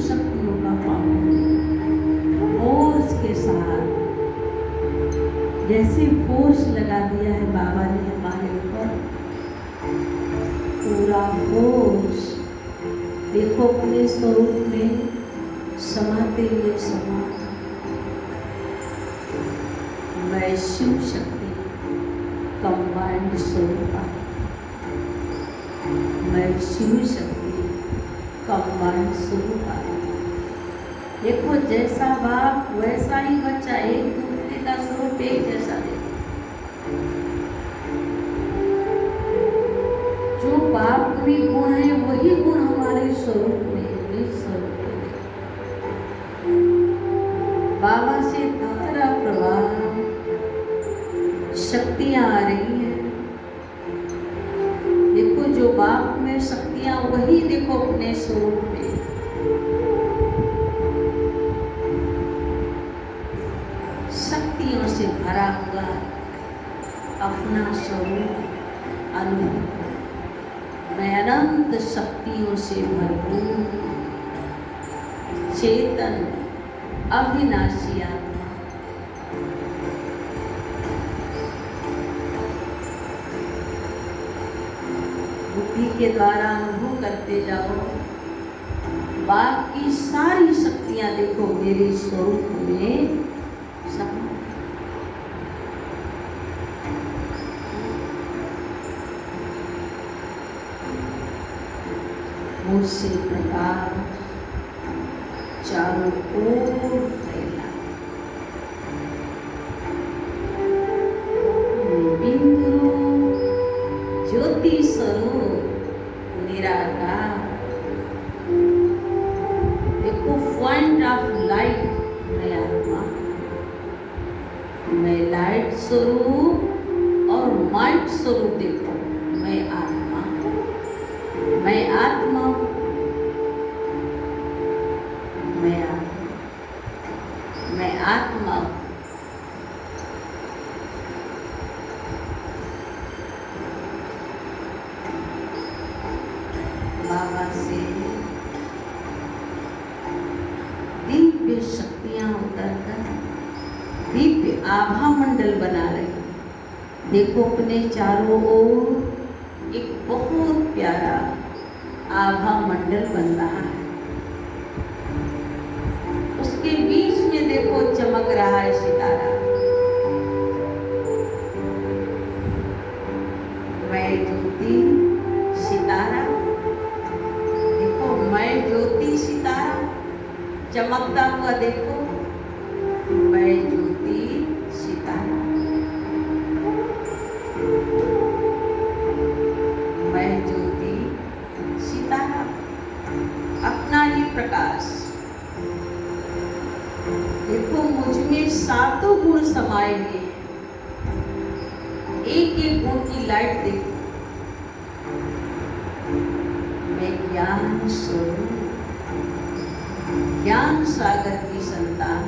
शक्तियों का fountain force के साथ, जैसे फोर्स लगा दिया है बाबा ने हमारे ऊपर, पूरा फोर्स देखो अपने स्वरूप में समाते हुए समाते। मैं शिव शक्ति कंबाइंड स्वरूप, मैं शिव शक्ति कंबाइंड स्वरूप। देखो जैसा बाप वैसा ही बच्चा, एक दूसरे का स्वरूप एक जैसा देखो। जो बाप में गुण है वही गुण हमारे स्वरूप में है, स्वरूप में। बाबा से धारा प्रवाह शक्तियां आ रही हैं। देखो जो बाप में शक्तियां वही देखो अपने स्वरूप में। शक्तियों से भरा हुआ अपना स्वरूप अनुभव, मैं अनंत शक्तियों से भरपूर चेतन अविनाशी आत्मा। बुद्धि के द्वारा अनुभव करते जाओ, बाकी सारी शक्तियां देखो मेरे स्वरूप में समा। मुझसे प्रकाश चारों ओर फैला, बिंदु ज्योति स्वरूप निराकार। देखो पॉइंट ऑफ लाइट मैं आत्मा, मैं लाइट स्वरूप और माइट स्वरूप। देखो मैं आत्मा, मैं आत्मा, मैं आत्मा, मैं आत्मा। बाबा से दिव्य शक्तियां उतरकर दिव्य आभा मंडल बना रही। देखो अपने चारों ओर एक बहुत प्यारा आभा मंडल बन रहा है। उसके बीच में देखो चमक रहा है सितारा। मैं ज्योति सितारा, देखो मैं ज्योति सितारा चमकता हुआ। देखो मैं ज्योति सितारा, मैं ज्योति सितारा, अपना ही प्रकाश। देखो मुझ में सातों गुण समाये हुए हैं। एक एक गुण की लाइट देखो। मैं ज्ञान स्वरूप, ज्ञान सागर की संतान,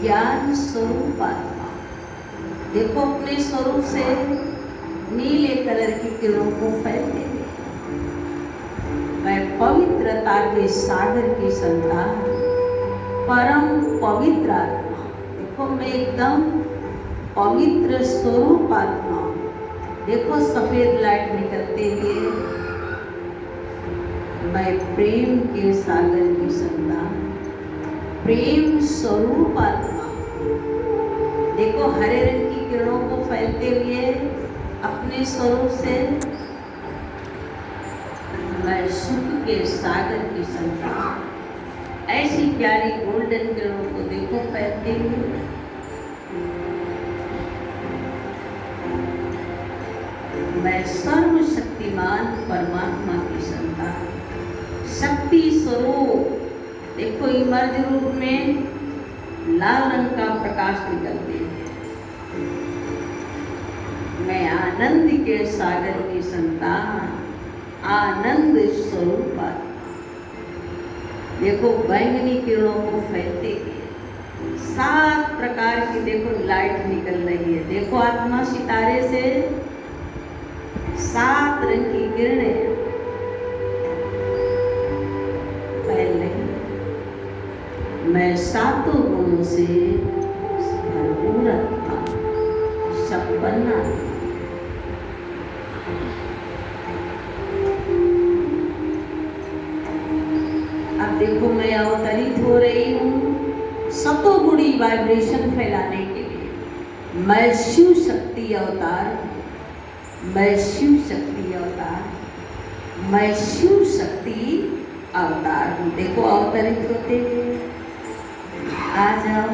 ज्ञान स्वरूप आत्मा। देखो अपने स्वरूप से नीले कलर की किरणों को फैलते हुए। मैं पवित्रता के सागर की संतान, परम पवित्र आत्मा। देखो मैं एकदम पवित्र स्वरूप आत्मा। देखो सफेद लाइट निकलते हुए। मैं प्रेम के सागर की संतान, प्रेम स्वरूप आत्मा। देखो हरे रंग की किरणों को फैलते हुए अपने स्वरूप से। मैं सुख के सागर की संतान, ऐसी प्यारी गोल्डन किरणों को देखो फैलते हुए। मैं सर्वशक्तिमान परमात्मा की संतान, शक्ति स्वरूप। देखो इमर्ज रूप में लाल रंग का प्रकाश निकलते हैं। मैं आनंद के सागर की संतान, आनंद स्वरूप आत्मा। देखो बैंगनी किरणों को फैलते हुए 7 प्रकार की देखो लाइट निकल रही है। देखो आत्मा सितारे से 7 रंग की किरणें फैल रही। मैं सातों गुणों से भरपूर आत्मा, संपन्न। अब देखो मैं अवतरित हो रही हूँ सतोगुणी वाइब्रेशन फैलाने के लिए। मैं शिव शक्ति अवतार, मैं शिव शक्ति अवतार, मैं शिव शक्ति अवतार हूँ। देखो अवतरित होते हुए आ जाओ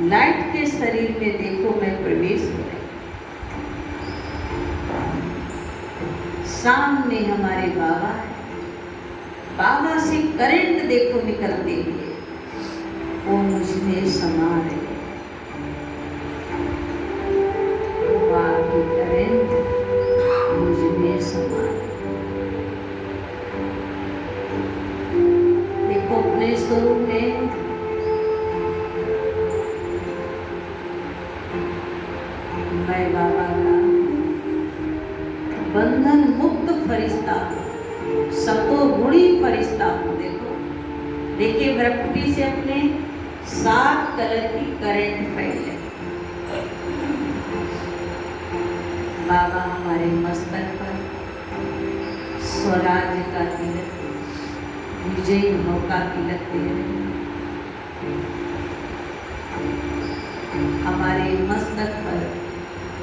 लाइट के शरीर में। देखो मैं प्रवेश हो रही, सामने हमारे बाबा है। बाबा से करंट देखो निकलते हुए, वो मुझमें समा रहे। बाकी करंट मुझमें समा रहे। देखो अपने स्वरूप में मैं बाबा का बंधन मुक्त फरिश्ता, सतोगुणी फरिश्ता हूँ। देखो देखिए भ्रकुटी से अपने 7 कलर की करंट फैले। बाबा हमारे मस्तक पर स्वराज्य का तिलक, विजयी भाव का तिलक दे रहे। हमारे मस्तक पर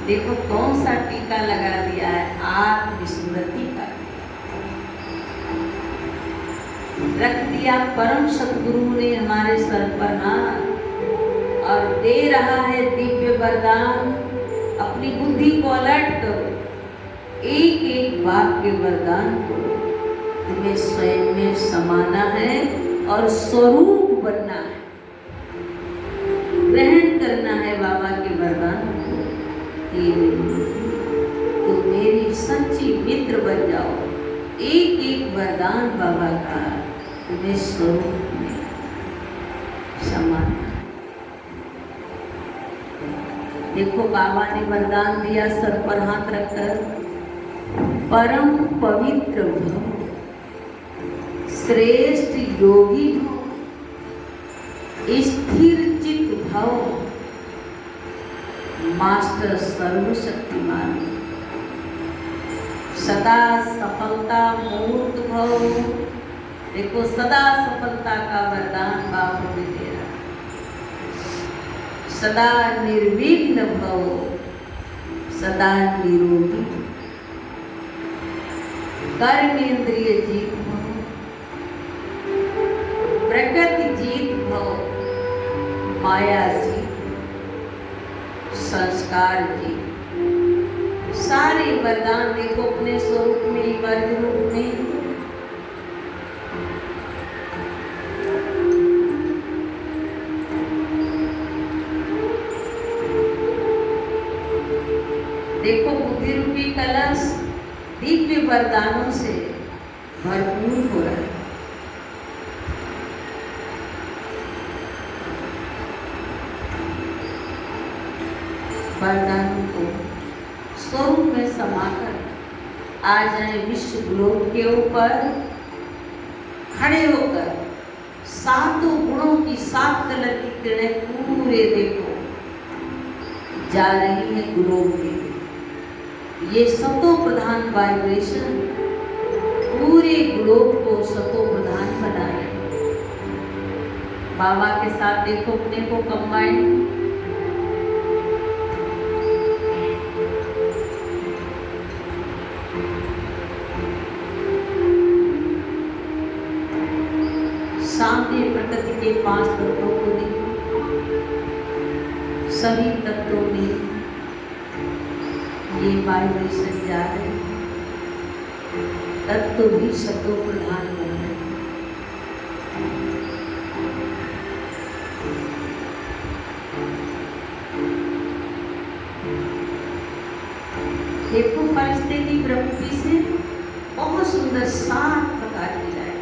देखो कौन सा टीका लगा दिया है, आत्मस्मृति का रख दिया। परम सतगुरु ने हमारे सर पर हाथ और दे रहा है दिव्य वरदान। अपनी बुद्धि को अलर्ट करो, एक एक वाक्य वरदान करो। तुम्हें स्वयं में समाना है और स्वरूप बनना है, ग्रहण करना है बाबा के वरदान। तो मेरी सच्ची मित्र बन जाओ। एक एक वरदान बाबा का तुम्हें स्वरूप में समाना। देखो बाबा ने वरदान दिया सर पर हाथ रखकर, परम पवित्र भव, श्रेष्ठ योगी भव, स्थिर चित्त भव, मास्टर सर्वशक्तिमान, सदा सफलता मूर्त भव। देखो सदा सफलता का वरदान बाबा ने दे रहा। सदा निर्विघ्न भव, सदा निरोगी, कर्मेंद्रिय जीत भव, प्रकृति जीत भव, माया जीत, संस्कार जीत। सारे वरदान देखो अपने स्वरूप में, वर्ग रूप में। देखो बुद्धि रूपी कलश दिव्य वरदानों से भरपूर हो रहा है। वरदानों को स्वरूप में समाकर आ जाए विश्व ग्लोब के ऊपर। खड़े होकर सातों गुणों की 7 कलर की किरणें पूरे देखो जा रही है ग्लोब में। ये सतो प्रधान वाइब्रेशन पूरे ग्लोब को सतो प्रधान बनाए। बाबा के साथ देखो अपने को कंबाइंड। सामने प्रकृति के 5 तत्वों को देखो, सभी तत्वों में ये वाइब्रेशन जा रहे हैं। तत्व भी सतो प्रधान बन रहे हैं। देखो फरिश्ते की प्रवृत्ति से बहुत सुंदर 7 प्रकार की लाइट।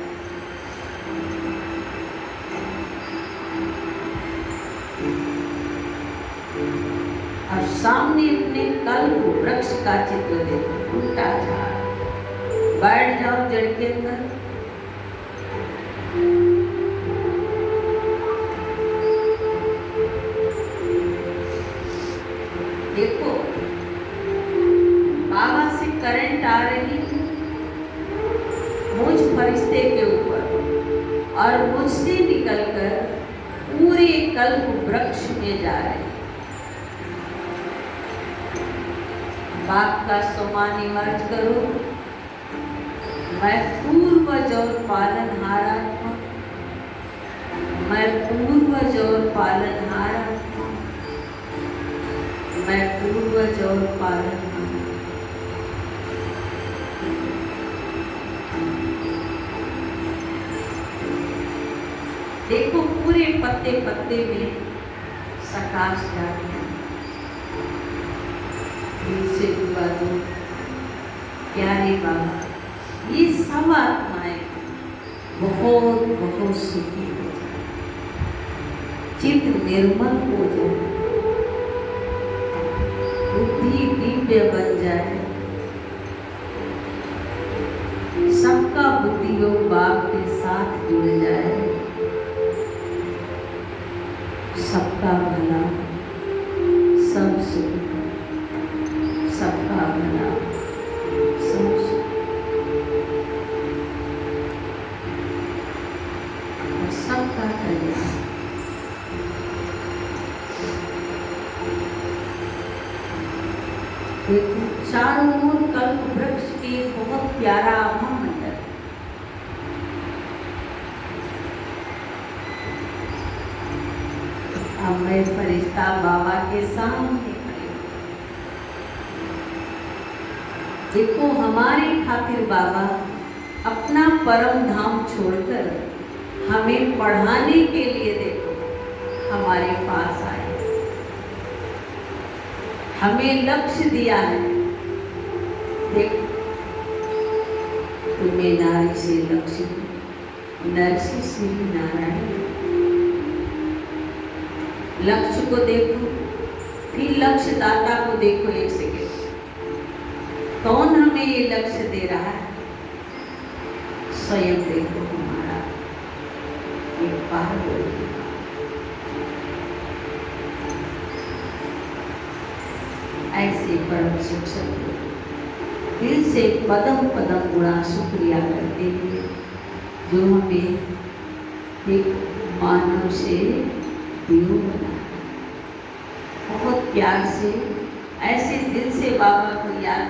और सामने अपने कल्प वृक्ष का चित्र देखो, टूटा झाड़। बैठ जाओ जड़ के अंदर। फरिश्ते के ऊपर और मुझसे निकलकर पूरे कल्प वृक्ष में जा रहे। बाप का सम्मान करो। मैं पूर्वज और पालनहार आत्मा, मैं पूर्वज और पालनहार आत्मा, मैं पूर्वज और पालनहार। देखो पूरे पत्ते पत्ते में प्रकाश जाती है। से दुआ दो प्यारे बाबा, ये सब आत्माएं बहुत बहुत सुखी हो जाए, चित्त निर्मल हो जाए, बुद्धि दिव्य बन जाए, सबका बुद्धि योग बाप के साथ जुड़ जाए, सबका भला, सब सुख, सबका भला, सब सुख, और सबका कल्याण। देखो चारों ओर कल्प वृक्ष के बहुत प्यारा आभा मंडल। अब मैं फरिश्ता बाबा के सामने खड़े। देखो हमारे खातिर बाबा अपना परम धाम छोड़कर हमें पढ़ाने के लिए देखो हमारे पास आए, हमें लक्ष्य दिया है। देखो तुम्हें नारी से लक्ष्य, नरसी श्री नारायण। लक्ष्य को देखो, फिर लक्ष्य दाता को देखो। एक सेकेंड, कौन हमें ये लक्ष्य दे रहा है? स्वयं देखो हमारा ये पार। ऐसे परम शिक्षक दिल से पदम पदम गुणा शुक्रिया करते हैं जो हमें एक मानव से देव बना। बहुत प्यार से ऐसे दिल से बाबा को याद